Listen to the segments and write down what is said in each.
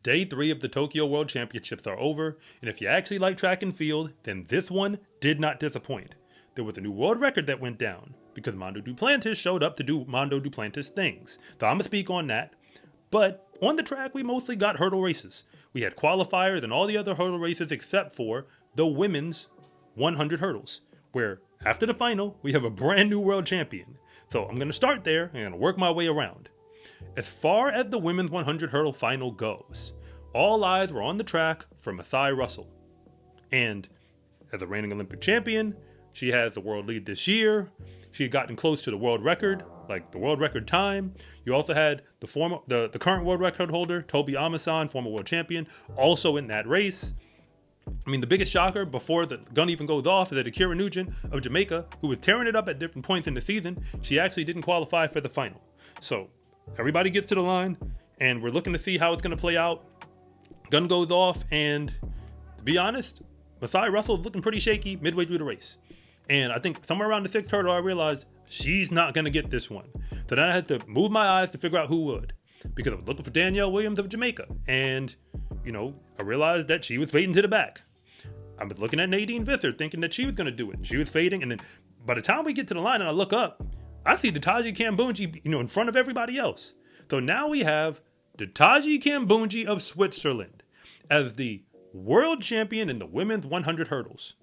Day 3 of the Tokyo World Championships are over, and if you actually like track and field, then this one did not disappoint. There was a new world record that went down, because Mondo Duplantis showed up to do Mondo Duplantis things. So I'm going to speak on that. But on the track, we mostly got hurdle races. We had qualifiers and all the other hurdle races except for the women's 100 hurdles, where after the final, we have a brand new world champion. So I'm going to start there and I'm going to work my way around. As far as the women's 100 hurdle final goes, all eyes were on the track for Masai Russell. And as a reigning Olympic champion, she has the world lead this year. She had gotten close to the world record, like the world record time. You also had the current world record holder, Tobi Amasan, former world champion, also in that race. I mean, the biggest shocker before the gun even goes off is that Akira Nugent of Jamaica, who was tearing it up at different points in the season, she actually didn't qualify for the final. So everybody gets to the line, and we're looking to see how it's going to play out. Gun goes off, and to be honest, Masai Russell is looking pretty shaky midway through the race. And I think somewhere around the 6th hurdle, I realized she's not going to get this one. So then I had to move my eyes to figure out who would, because I was looking for Danielle Williams of Jamaica. And, I realized that she was fading to the back. I was looking at Nadine Visser, thinking that she was going to do it. And she was fading. And then by the time we get to the line and I look up, I see Ditaji Kambundji, in front of everybody else. So now we have Ditaji Kambundji of Switzerland as the world champion in the women's 100 hurdles.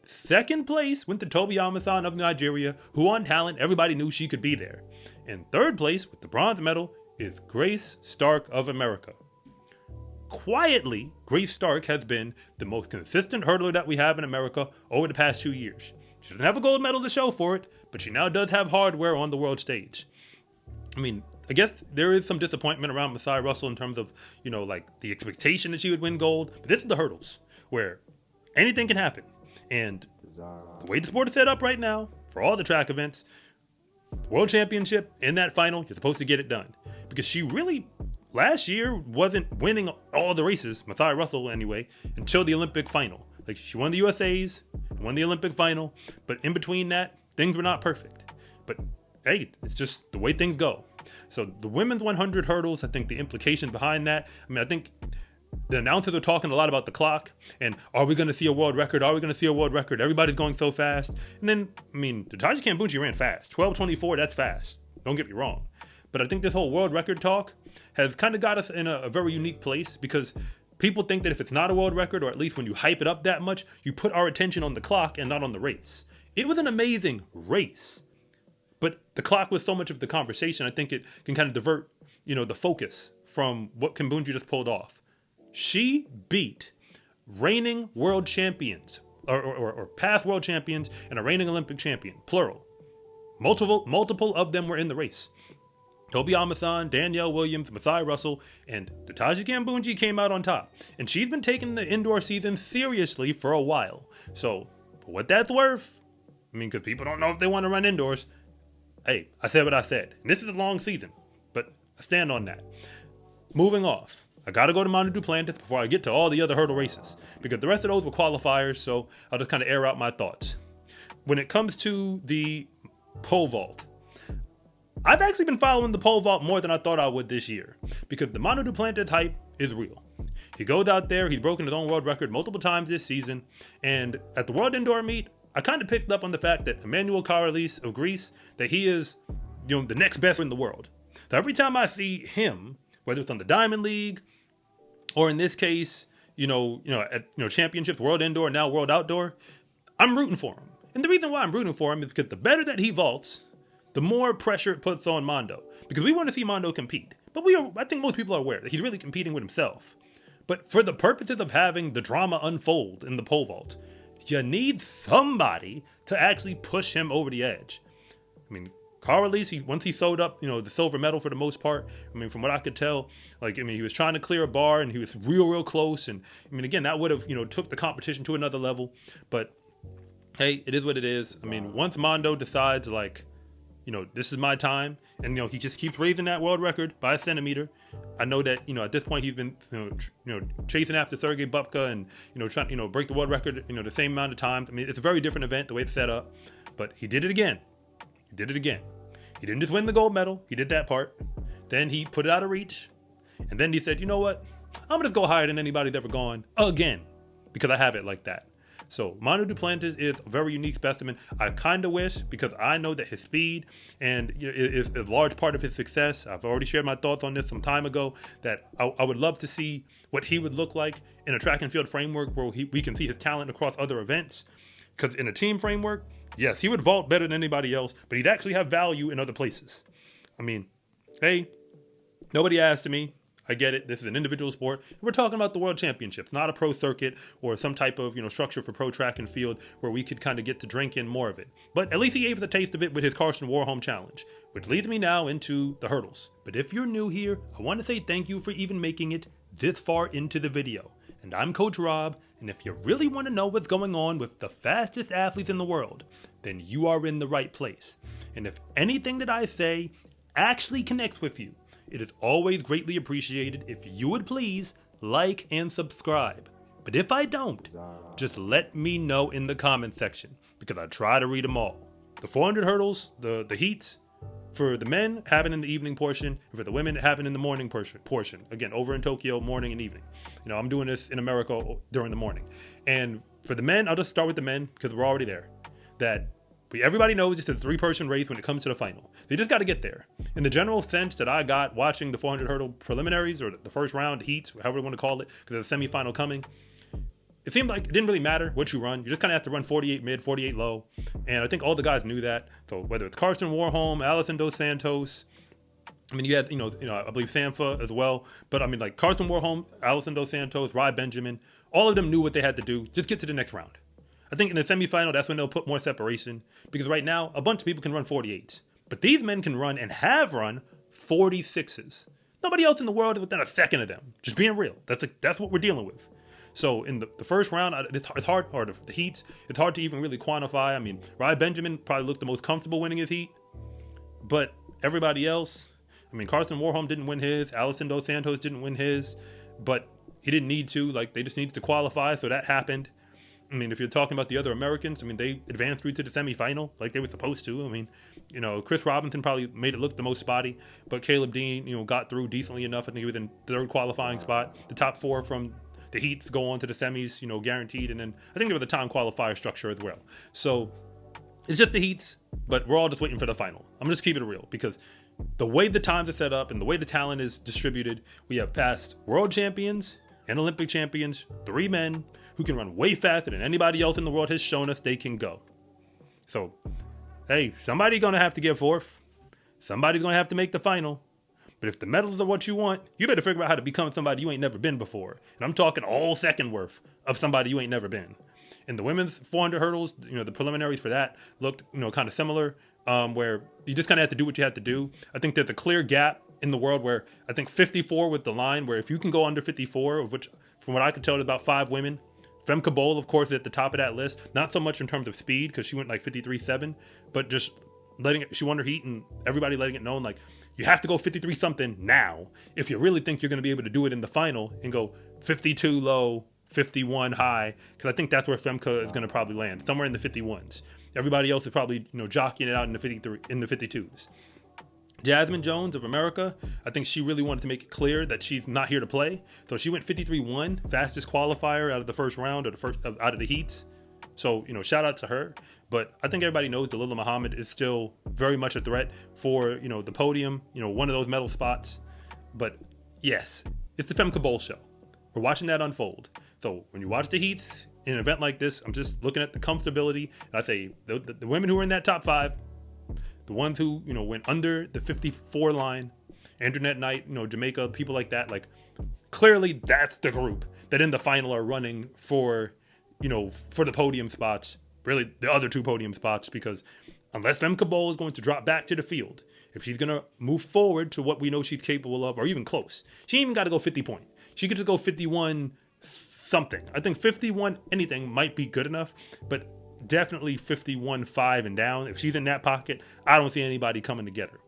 Second place went to Tobi Amasan of Nigeria, who on talent, everybody knew she could be there. And third place, with the bronze medal, is Grace Stark of America. Quietly, Grace Stark has been the most consistent hurdler that we have in America over the past 2 years. She doesn't have a gold medal to show for it, but she now does have hardware on the world stage. I mean, I guess there is some disappointment around Masai Russell in terms of, the expectation that she would win gold. But this is the hurdles, where anything can happen. And the way the sport is set up right now, for all the track events, World Championship, in that final, you're supposed to get it done. Because she really, last year, wasn't winning all the races, Masai Russell anyway, until the Olympic final. Like, she won the USAs, won the Olympic final, but in between that, things were not perfect. But hey, it's just the way things go. So the women's 100 hurdles, I think the implications behind that, I think the announcers are talking a lot about the clock and are we going to see a world record? Are we going to see a world record? Everybody's going so fast. And then, Ditaji Kambundji ran fast. 12:24, that's fast. Don't get me wrong. But I think this whole world record talk has kind of got us in a very unique place because people think that if it's not a world record, or at least when you hype it up that much, you put our attention on the clock and not on the race. It was an amazing race, but the clock was so much of the conversation, I think it can kind of divert, the focus from what Kambundji just pulled off. She beat reigning world champions, or past world champions, and a reigning Olympic champion, plural. Multiple of them were in the race. Tobi Amasan, Danielle Williams, Masai Russell, and Ditaji Kambundji came out on top. And she's been taking the indoor season seriously for a while. So, for what that's worth, because people don't know if they want to run indoors, hey, I said what I said. And this is a long season, but I stand on that. Moving off, I got to go to Mondo Duplantis before I get to all the other hurdle races, because the rest of those were qualifiers, so I'll just kind of air out my thoughts. When it comes to the pole vault, I've actually been following the pole vault more than I thought I would this year, because the Mondo Duplantis hype is real. He goes out there, he's broken his own world record multiple times this season, and at the World Indoor Meet, I kind of picked up on the fact that Emmanuel Karalis of Greece, that he is, the next best in the world. So every time I see him, whether it's on the Diamond League, or in this case, at championships, World Indoor, now World Outdoor, I'm rooting for him. And the reason why I'm rooting for him is because the better that he vaults, the more pressure it puts on Mondo. Because we want to see Mondo compete. But I think most people are aware that he's really competing with himself. But for the purposes of having the drama unfold in the pole vault, you need somebody to actually push him over the edge. Karalis, once he sewed up, the silver medal for the most part, from what I could tell, he was trying to clear a bar and he was real close. And, again, that would have, took the competition to another level. But, hey, it is what it is. Once Mondo decides, this is my time, and, he just keeps raising that world record by a centimeter. I know that, at this point he's been, chasing after Sergei Bubka and, trying to, break the world record, the same amount of times. It's a very different event, the way it's set up. But he did it again. He He didn't just win the gold medal. He did that part. Then he put it out of reach. And then he said, you know what? I'm going to go higher than anybody's ever gone again because I have it like that. So Mondo Duplantis is a very unique specimen. I kind of wish, because I know that his speed and is a large part of his success. I've already shared my thoughts on this some time ago, that I would love to see what he would look like in a track and field framework where we can see his talent across other events. Because in a team framework, yes, he would vault better than anybody else, but he'd actually have value in other places. I mean, hey, nobody asked me. I get it. This is an individual sport. We're talking about the World Championships, not a pro circuit or some type of structure for pro track and field where we could kind of get to drink in more of it. But at least he gave us a taste of it with his Karsten Warholm challenge, which leads me now into the hurdles. But if you're new here, I want to say thank you for even making it this far into the video. And I'm Coach Rob, and if you really want to know what's going on with the fastest athletes in the world, then you are in the right place. And if anything that I say actually connects with you, it is always greatly appreciated if you would please like and subscribe. But if I don't, just let me know in the comment section, because I try to read them all. The 400 hurdles, the heats, for the men happen in the evening portion, and for the women happen in the morning portion. Again, over in Tokyo, morning and evening. I'm doing this in America during the morning. And for the men, I'll just start with the men because we're already there. Everybody knows it's a 3-person race when it comes to the final. So you just got to get there. In the general sense that I got watching the 400 hurdle preliminaries, or the first round heats, however you want to call it, because there's a semifinal coming, it seemed like it didn't really matter what you run. You just kind of have to run 48 mid, 48 low. And I think all the guys knew that. So whether it's Karsten Warholm, Alison Dos Santos, you had, I believe Sampha as well. But like Karsten Warholm, Alison Dos Santos, Rai Benjamin, all of them knew what they had to do. Just get to the next round. I think in the semifinal, that's when they'll put more separation. Because right now, a bunch of people can run 48s. But these men can run and have run 46s. Nobody else in the world is within a second of them. Just being real. That's what we're dealing with. So in the first round, it's hard, or the heats, it's hard to even really quantify. Rai Benjamin probably looked the most comfortable winning his heat. But everybody else, Karsten Warholm didn't win his. Alison Dos Santos didn't win his. But he didn't need to. They just needed to qualify, so that happened. If you're talking about the other Americans, they advanced through to the semifinal like they were supposed to. Chris Robinson probably made it look the most spotty, but Caleb Dean, got through decently enough. I think he was in third qualifying spot. The top 4 from the heats go on to the semis, guaranteed. And then I think there was a time qualifier structure as well. So it's just the heats, but we're all just waiting for the final. I'm just keeping it real, because the way the times are set up and the way the talent is distributed, we have past world champions and Olympic champions, 3 men who can run way faster than anybody else in the world has shown us they can go. So, hey, somebody's going to have to get 4th. Somebody's going to have to make the final. But if the medals are what you want, you better figure out how to become somebody you ain't never been before. And I'm talking all second worth of somebody you ain't never been. In the women's 400 hurdles, the preliminaries for that looked, kind of similar, where you just kind of have to do what you have to do. I think there's a clear gap in the world where I think 54 with the line, where if you can go under 54, of which, from what I could tell, there's about 5 women. Femke Bol, of course, is at the top of that list. Not so much in terms of speed, because she went like 53.7, but just she won her heat, and everybody letting it known, you have to go 53 something now if you really think you're going to be able to do it in the final and go 52 low, 51 high, because I think that's where Femke is going to probably land, somewhere in the 51s. Everybody else is probably jockeying it out in the 52s. Jasmine Jones of America, I think she really wanted to make it clear that she's not here to play. So she went 53-1, fastest qualifier out of the first round, or out of the heats. So, shout out to her. But I think everybody knows Dalilah Muhammad is still very much a threat for, the podium, one of those medal spots. But yes, it's the Femke Bol show. We're watching that unfold. So when you watch the heats in an event like this, I'm just looking at the comfortability. And I say the women who are in that top 5, the ones who, went under the 54 line, Andronette Knight, Jamaica, people like that, clearly that's the group that in the final are running for, for the podium spots, really the other 2 podium spots, because unless Femke Bol is going to drop back to the field, if she's going to move forward to what we know she's capable of, or even close, she ain't even got to go 50 point. She could just go 51 something. I think 51 anything might be good enough, but definitely 51.5 and down. If she's in that pocket, I don't see anybody coming to get her.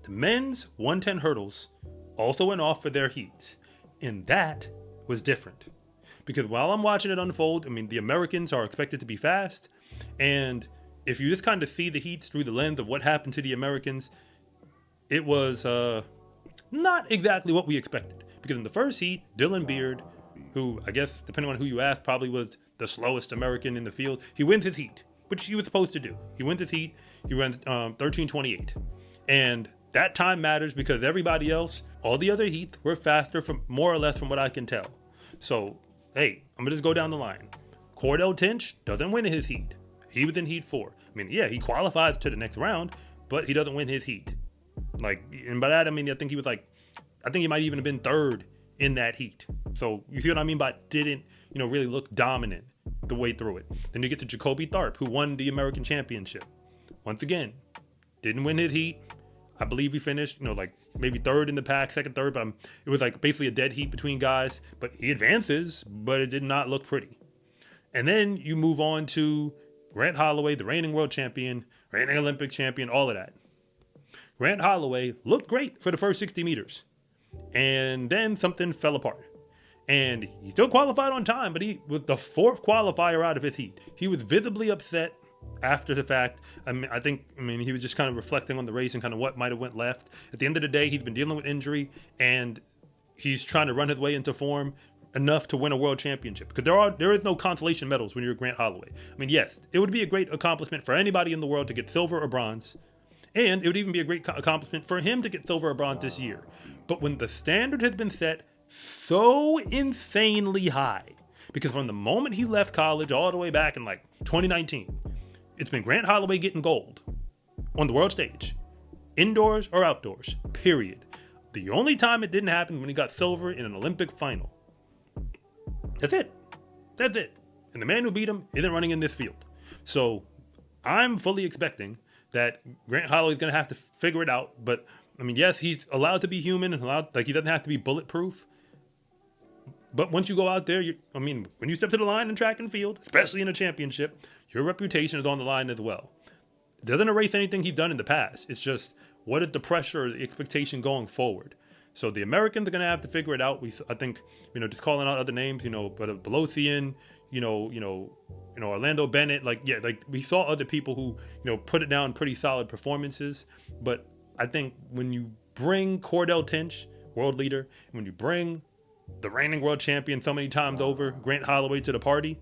The men's 110 hurdles also went off for their heats, and that was different. Because while I'm watching it unfold, the Americans are expected to be fast, and if you just kind of see the heats through the lens of what happened to the Americans, it was not exactly what we expected. Because Because in the first heat, Dylan Beard, who I guess, depending on who you ask, probably was the slowest American in the field, he wins his heat, which he was supposed to do. He wins his heat, he runs 13:28. And that time matters because everybody else, all the other heats, were faster from more or less from what I can tell. So, hey, I'm going to just go down the line. Cordell Tinch doesn't win his heat. He was in heat 4. I mean, yeah, he qualifies to the next round, but he doesn't win his heat. Like, and by that, I mean, I think he might even have been third in that heat. So you see what I mean by didn't, really look dominant the way through it. Then you get to Jacoby Tharp, who won the American Championship. Once again, didn't win his heat. I believe he finished, like maybe third in the pack, second, third, but it was like basically a dead heat between guys. But he advances, but it did not look pretty. And then you move on to Grant Holloway, the reigning world champion, reigning Olympic champion, all of that. Grant Holloway looked great for the first 60 meters. And then something fell apart. And he still qualified on time, but he was the 4th qualifier out of his heat. He was visibly upset after the fact. I mean, he was just kind of reflecting on the race and kind of what might have went left. At the end of the day, he'd been dealing with injury, and he's trying to run his way into form enough to win a world championship. Because there is no consolation medals when you're Grant Holloway. I mean, yes, it would be a great accomplishment for anybody in the world to get silver or bronze. And it would even be a great accomplishment for him to get silver or bronze this year. But when the standard has been set so insanely high, because from the moment he left college all the way back in 2019, it's been Grant Holloway getting gold on the world stage, indoors or outdoors, period. The only time it didn't happen when he got silver in an Olympic final. That's it. And the man who beat him isn't running in this field. So I'm fully expecting that Grant Holloway is going to have to figure it out. But, I mean, yes, he's allowed to be human and he doesn't have to be bulletproof. But once you go out there, when you step to the line in track and field, especially in a championship, your reputation is on the line as well. It doesn't erase anything he's done in the past. It's just, what is the pressure or the expectation going forward? So the Americans are going to have to figure it out. I think, just calling out other names, but Belosian, Orlando Bennett, we saw other people who, put it down pretty solid performances. But I think when you bring Cordell Tinch, world leader, and when you bring the reigning world champion so many times over, Grant Holloway, to the party,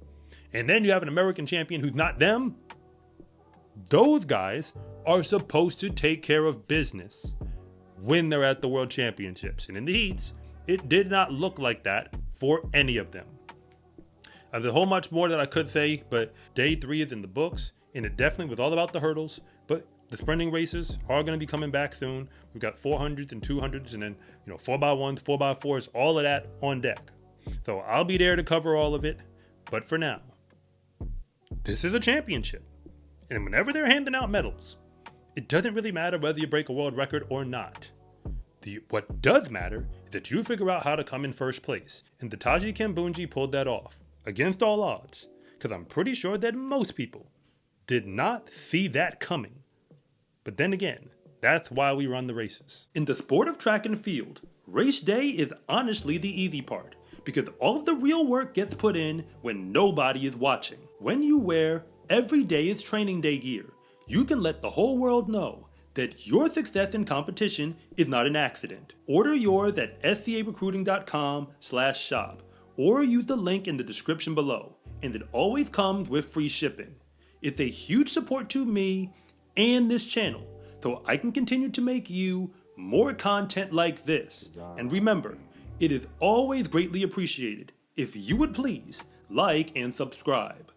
and then you have an American champion who's not them, those guys are supposed to take care of business when they're at the world championships. And in the heats, it did not look like that for any of them. There's a whole much more that I could say, but day 3 is in the books, and it definitely was all about the hurdles. But the sprinting races are going to be coming back soon. We've got 400s and 200s, and then 4x1s, 4x4s, all of that on deck. So I'll be there to cover all of it. But for now, this is a championship. And whenever they're handing out medals, it doesn't really matter whether you break a world record or not. What does matter is that you figure out how to come in first place. And Ditaji Kambundji pulled that off, against all odds, because I'm pretty sure that most people did not see that coming. But then again, that's why we run the races. In the sport of track and field, race day is honestly the easy part, because all of the real work gets put in when nobody is watching. When you wear every day is training day gear, you can let the whole world know that your success in competition is not an accident. Order yours at scarecruiting.com/shop or use the link in the description below, and it always comes with free shipping. It's a huge support to me and this channel, so I can continue to make you more content like this. And remember, it is always greatly appreciated if you would please like and subscribe.